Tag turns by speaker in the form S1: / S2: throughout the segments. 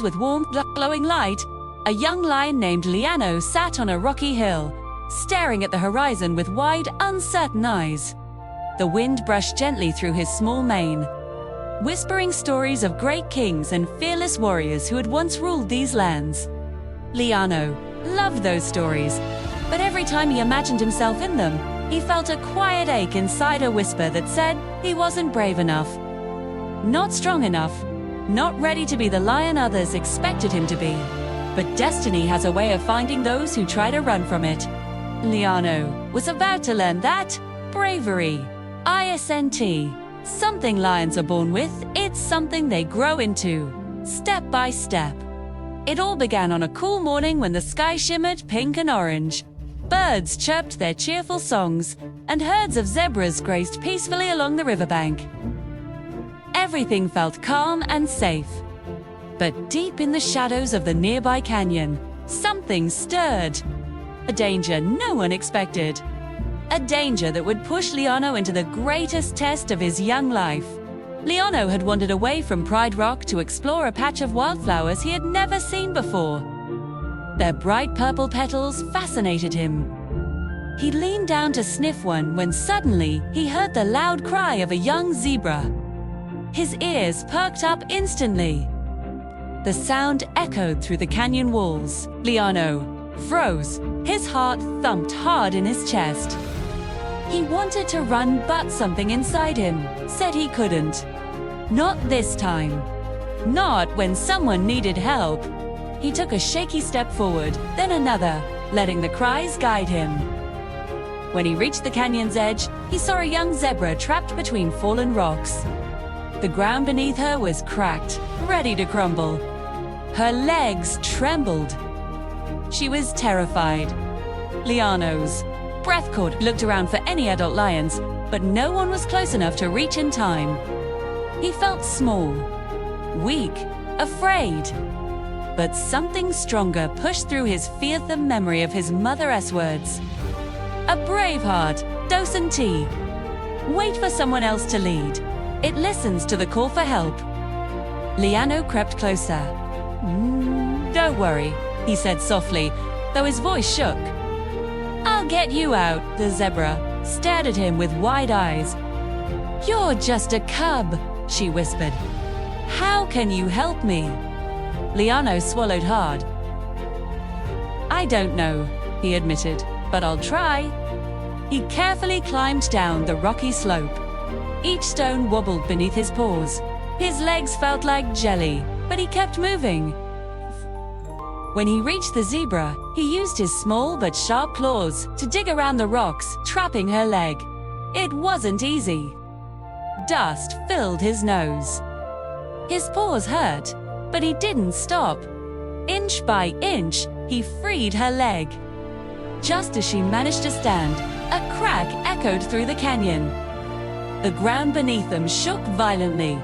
S1: with warm, glowing light, a young lion named Liano sat on a rocky hill, staring at the horizon with wide, uncertain eyes. The wind brushed gently through his small mane, whispering stories of great kings and fearless warriors who had once ruled these lands. Liano loved those stories, but every time he imagined himself in them, he felt a quiet ache inside, a whisper that said he wasn't brave enough, not strong enough, not ready to be the lion others expected him to be. But destiny has a way of finding those who try to run from it. Liano was about to learn that bravery, ISNT, something lions are born with, it's something they grow into, step by step. It all began on a cool morning when the sky shimmered pink and orange. Birds chirped their cheerful songs, and herds of zebras grazed peacefully along the riverbank. Everything felt calm and safe. But deep in the shadows of the nearby canyon, something stirred. A danger no one expected. A danger that would push Liano into the greatest test of his young life. Liano had wandered away from Pride Rock to explore a patch of wildflowers he had never seen before. Their bright purple petals fascinated him. He leaned down to sniff one when suddenly he heard the loud cry of a young zebra. His ears perked up instantly. The sound echoed through the canyon walls. Liano froze. His heart thumped hard in his chest. He wanted to run, but something inside him said he couldn't. Not this time. Not when someone needed help. He took a shaky step forward, then another, letting the cries guide him. When he reached the canyon's edge, he saw a young zebra trapped between fallen rocks. The ground beneath her was cracked, ready to crumble. Her legs trembled. She was terrified. Liano's breath caught. Looked around for any adult lions, but no one was close enough to reach in time. He felt small, weak, afraid. But something stronger pushed through his fear, the memory of his mother's words. A brave heart, docent tea. Wait for someone else to lead. It listens to the call for help. Liano crept closer. Don't worry, he said softly, though his voice shook. I'll get you out, the zebra stared at him with wide eyes. You're just a cub, she whispered. How can you help me? Liano swallowed hard. I don't know, he admitted, but I'll try. He carefully climbed down the rocky slope. Each stone wobbled beneath his paws. His legs felt like jelly, but he kept moving. When he reached the zebra, he used his small but sharp claws to dig around the rocks, trapping her leg. It wasn't easy. Dust filled his nose. His paws hurt, but he didn't stop. Inch by inch, he freed her leg. Just as she managed to stand, a crack echoed through the canyon. The ground beneath them shook violently.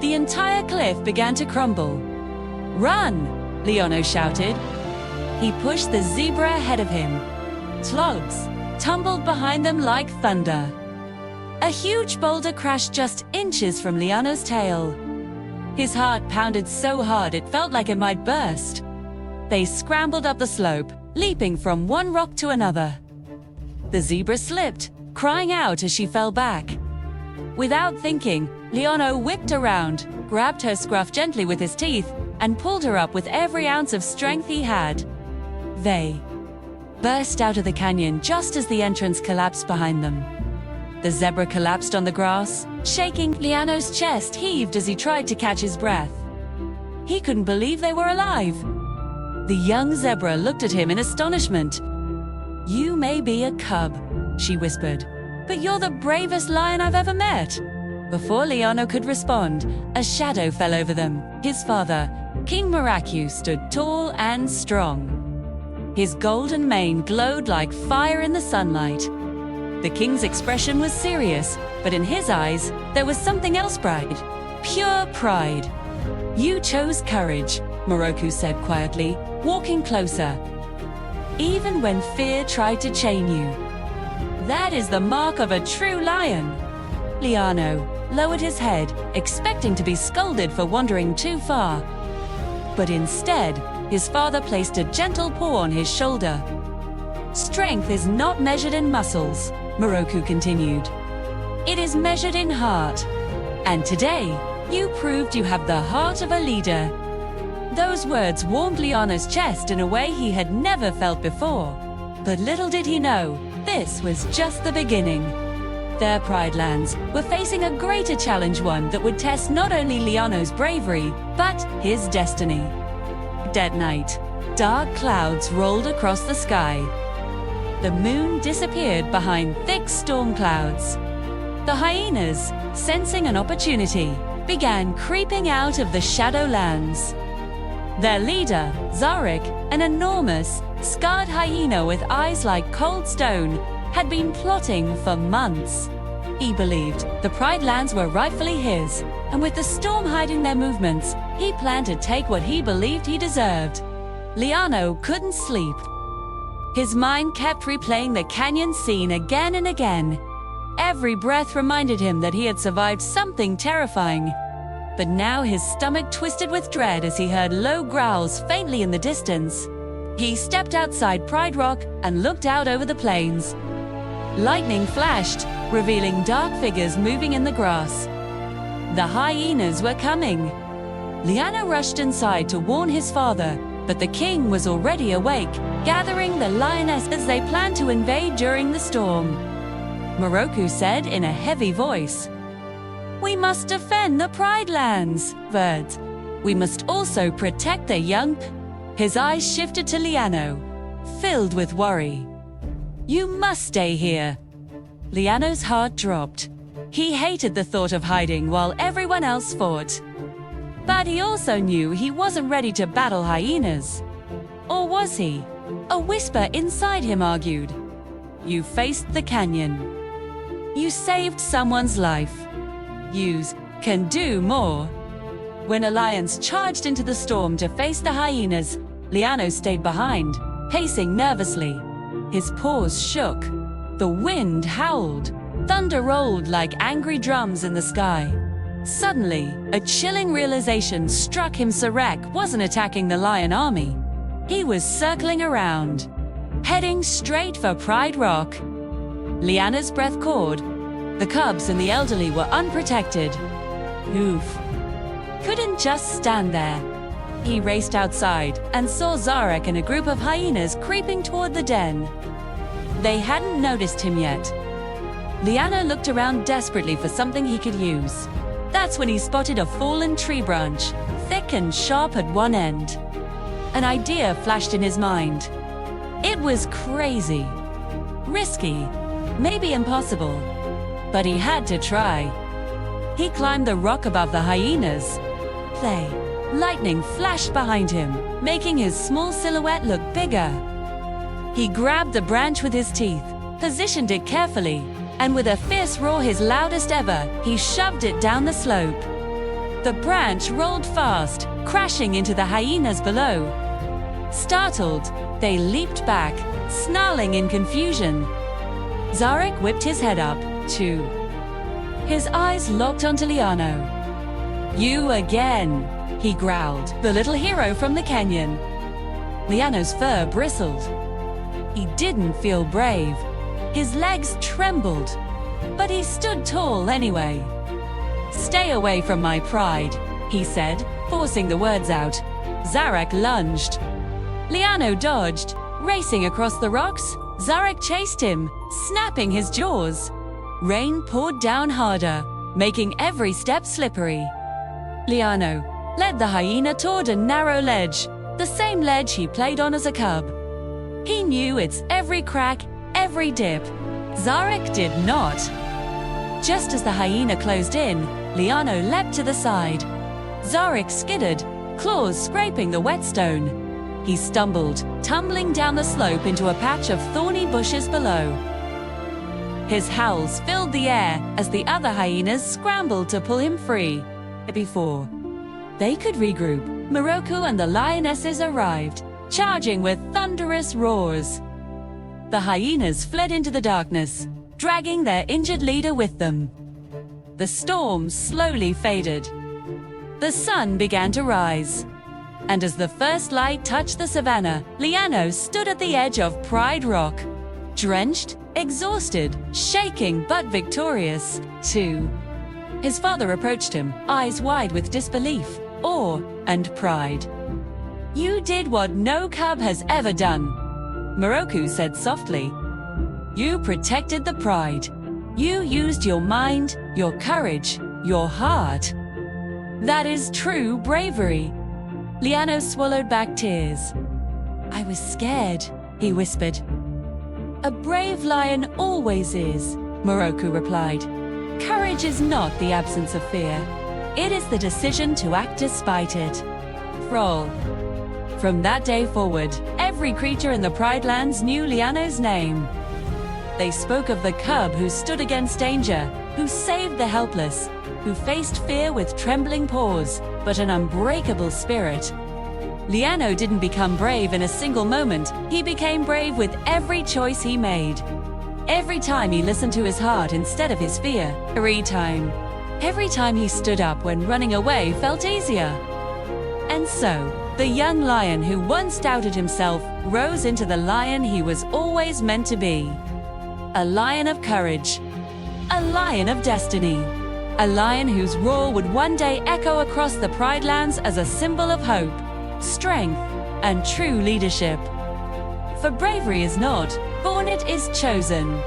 S1: The entire cliff began to crumble. Run! Liano shouted. He pushed the zebra ahead of him. Slugs tumbled behind them like thunder. A huge boulder crashed just inches from Liano's tail. His heart pounded so hard it felt like it might burst. They scrambled up the slope, leaping from one rock to another. The zebra slipped, crying out as she fell back. Without thinking, Liano whipped around, grabbed her scruff gently with his teeth, and pulled her up with every ounce of strength he had. They burst out of the canyon just as the entrance collapsed behind them. The zebra collapsed on the grass, shaking. Liano's chest heaved as he tried to catch his breath. He couldn't believe they were alive. The young zebra looked at him in astonishment. You may be a cub, she whispered, but you're the bravest lion I've ever met. Before Liano could respond, a shadow fell over them. His father, King Miracu, stood tall and strong. His golden mane glowed like fire in the sunlight. The king's expression was serious, but in his eyes, there was something else bright. Pure pride. You chose courage, Miracu said quietly, walking closer. Even when fear tried to chain you. That is the mark of a true lion. Liano lowered his head, expecting to be scolded for wandering too far. But instead, his father placed a gentle paw on his shoulder. "Strength is not measured in muscles," Moroku continued. "It is measured in heart. And today, you proved you have the heart of a leader." Those words warmed Liano's chest in a way he had never felt before. But little did he know, this was just the beginning. Their Pride Lands were facing a greater challenge, one that would test not only Liano's bravery, but his destiny. That night, dark clouds rolled across the sky. The moon disappeared behind thick storm clouds. The hyenas, sensing an opportunity, began creeping out of the Shadowlands. Their leader, Zarek, an enormous, scarred hyena with eyes like cold stone, had been plotting for months. He believed the Pride Lands were rightfully his, and with the storm hiding their movements, he planned to take what he believed he deserved. Liano couldn't sleep. His mind kept replaying the canyon scene again and again. Every breath reminded him that he had survived something terrifying. But now his stomach twisted with dread as he heard low growls faintly in the distance. He stepped outside Pride Rock and looked out over the plains. Lightning flashed, revealing dark figures moving in the grass. The hyenas were coming. Liano rushed inside to warn his father, but the king was already awake, gathering the lionesses they planned to invade during the storm. Moroku said in a heavy voice, "We must defend the Pride Lands, birds. We must also protect the young." His eyes shifted to Liano, filled with worry. "You must stay here." Liano's heart dropped. He hated the thought of hiding while everyone else fought. But he also knew he wasn't ready to battle hyenas. Or was he? A whisper inside him argued. "You faced the canyon. You saved someone's life. You can do more." When a lion charged into the storm to face the hyenas, Liano stayed behind, pacing nervously. His paws shook. The wind howled. Thunder rolled like angry drums in the sky. Suddenly, a chilling realization struck him. Zarek wasn't attacking the lion army. He was circling around, heading straight for Pride Rock. Liana's breath caught. The cubs and the elderly were unprotected. Oof. Couldn't just stand there. He raced outside and saw Zarek and a group of hyenas creeping toward the den. They hadn't noticed him yet. Liano looked around desperately for something he could use. That's when he spotted a fallen tree branch, thick and sharp at one end. An idea flashed in his mind. It was crazy, risky, maybe impossible, but he had to try. He climbed the rock above the hyenas. Play. Lightning flashed behind him, making his small silhouette look bigger. He grabbed the branch with his teeth, positioned it carefully, and with a fierce roar, his loudest ever, he shoved it down the slope. The branch rolled fast, crashing into the hyenas below. Startled, they leaped back, snarling in confusion. Zarek whipped his head up, too. His eyes locked onto Liano. "You again," he growled, the little hero from the canyon. Liano's fur bristled. He didn't feel brave. His legs trembled, but he stood tall anyway. "Stay away from my pride," he said, forcing the words out. Zarek lunged. Liano dodged, racing across the rocks. Zarek chased him, snapping his jaws. Rain poured down harder, making every step slippery. Liano led the hyena toward a narrow ledge, the same ledge he played on as a cub. He knew its every crack, every dip. Zarek did not. Just as the hyena closed in, Liano leapt to the side. Zarek skidded, claws scraping the whetstone. He stumbled, tumbling down the slope into a patch of thorny bushes below. His howls filled the air as the other hyenas scrambled to pull him free. Before they could regroup, Moroku and the lionesses arrived, charging with thunderous roars. The hyenas fled into the darkness, dragging their injured leader with them. The storm slowly faded. The sun began to rise. And as the first light touched the savannah, Liano stood at the edge of Pride Rock. Drenched, exhausted, shaking but victorious, too. His father approached him, eyes wide with disbelief, awe, and pride. "You did what no cub has ever done," Moroku said softly. "You protected the pride. You used your mind, your courage, your heart. That is true bravery." Liano swallowed back tears. "I was scared," he whispered. "A brave lion always is," Moroku replied. "Courage is not the absence of fear. It is the decision to act despite it." Froll. From that day forward, every creature in the Pride Lands knew Liano's name. They spoke of the cub who stood against danger, who saved the helpless, who faced fear with trembling paws, but an unbreakable spirit. Liano didn't become brave in a single moment. He became brave with every choice he made. Every time he listened to his heart instead of his fear. Every time. Every time he stood up when running away felt easier. And so, the young lion who once doubted himself rose into the lion he was always meant to be. A lion of courage. A lion of destiny. A lion whose roar would one day echo across the Pride Lands as a symbol of hope, strength, and true leadership. For bravery is not born, it is chosen.